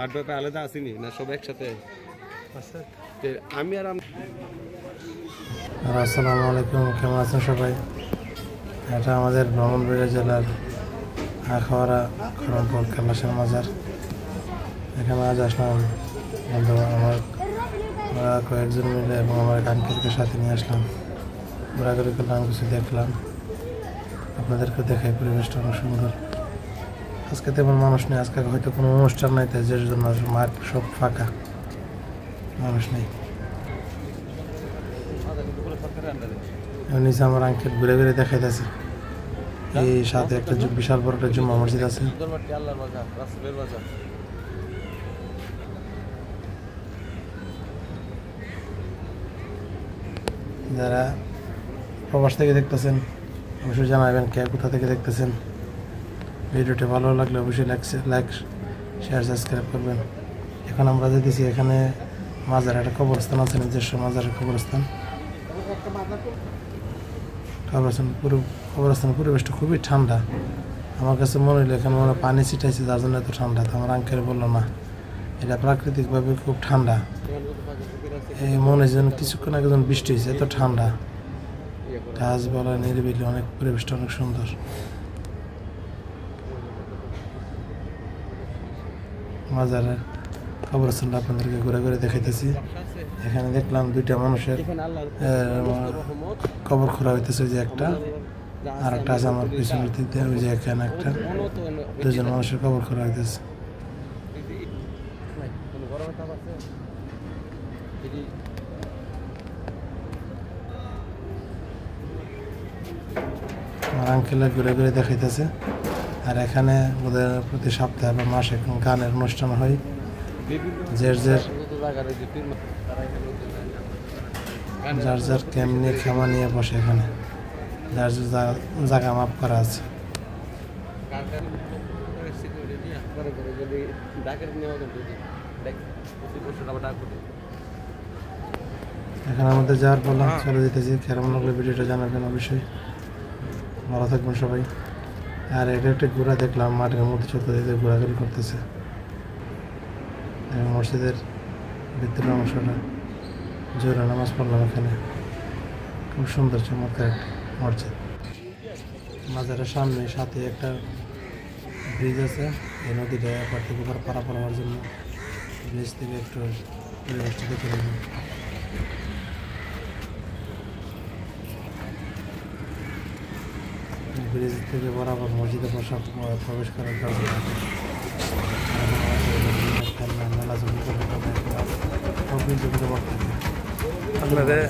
আড্ডাটা আলাদা আসেনি না, সব একসাথে আমি আর আসসালামু আলাইকুম, কেমন আছেন সবাই? এটা আমাদের ব্রাহ্মণবাড়িয়া জেলার আখাউড়া খড়মপুর কালাসের মাজার। এখানে আজ আসলাম বন্ধু আমার কয়েকজন মিলে এবং আমার আঙ্কেলকে সাথে নিয়ে আসলাম। ঘোরাঘুরি করলাম, কিছু দেখলাম, আপনাদেরকে দেখাই। পরিবেশটা অনেক সুন্দর। আজকে তেমন মানুষ নেই, আজকে হয়তো কোনো অনুষ্ঠান নাই, তাই যে জন্য মাঠ সব ফাঁকা, মানুষ নেই। নিচে আমার আঙ্কেল ঘুরে ঘুরে দেখাইতেছে। এই সাথে একটা বিশাল বড় একটা জুম্মা মসজিদ আছে। যারা প্রবাস থেকে দেখতেছেন অবশ্যই জানাবেন কে কোথা থেকে দেখতেছেন। ভিডিওটি ভালো লাগলে অবশ্যই লাইক শেয়ার সাবস্ক্রাইব করবেন। এখন আমরা যেতেছি, এখানে মাজার একটা কবরস্থান আছে, নিজস্ব মাজারের কবরস্থান। কবরস্থানের পরিবেশটা খুবই ঠান্ডা। আমার কাছে মনে হলো এখানে মনে পানি ছিটাইছে, যার জন্য এত ঠান্ডা। তো আমার আঙ্কেল বললো না, এটা প্রাকৃতিকভাবে খুব ঠান্ডা। এই মনে হয় যেন কিছুক্ষণ আগে যেন বৃষ্টি হয়েছে, এত ঠান্ডা। গাছপালা নিরিবিলি, অনেক পরিবেশটা অনেক সুন্দর। মাজারের কবরস্থানটা আপনাদেরকে ঘুরে ঘুরে দেখাইতেছি। এখানে দেখলাম দুইটা মানুষের কবর খোঁড়া হইতেছে, ওই যে একটা, আর একটা আছে আমার পিছনের দিক দিয়ে, ওই যে এখানে একটা, দুজন মানুষের কবর খোঁড়া হইতেছে। আমার আঙ্কেলে ঘুরে ঘুরে দেখাইতেছে। আর এখানে ওদের প্রতি সপ্তাহে বা মাসে গানের অনুষ্ঠান হয়। যার যার কেমনি ক্ষমা নিয়ে বসে, এখানে যার যার জায়গা মাপ করা আছে। এখানে আমাদের যাওয়ার বললাম, চলে যেতেছি। কেমন লাগলো ভিডিওটা জানাবেন অবশ্যই। ভালো থাকবেন সবাই। আর এটা একটা ঘোড়া দেখলাম মাঠের মধ্যে, ছোট ঘোরাঘুরি করতেছে। মসজিদের ভিতরের অংশটা জোরে নামাজ পড়লাম এখানে। খুব সুন্দর চমৎকার একটা মসজিদ। মাজারের সামনে সাথে একটা ব্রিজ আছে, এই নদীটা এপার থেকে পারাপার হওয়ার জন্য ব্রিজ থেকে একটু পরিবেশটা দেখে নেব। ব্রিজ থেকে বরাবর মসজিদে প্রবেশ করার কারণে মেলা জমি করে আপনাদের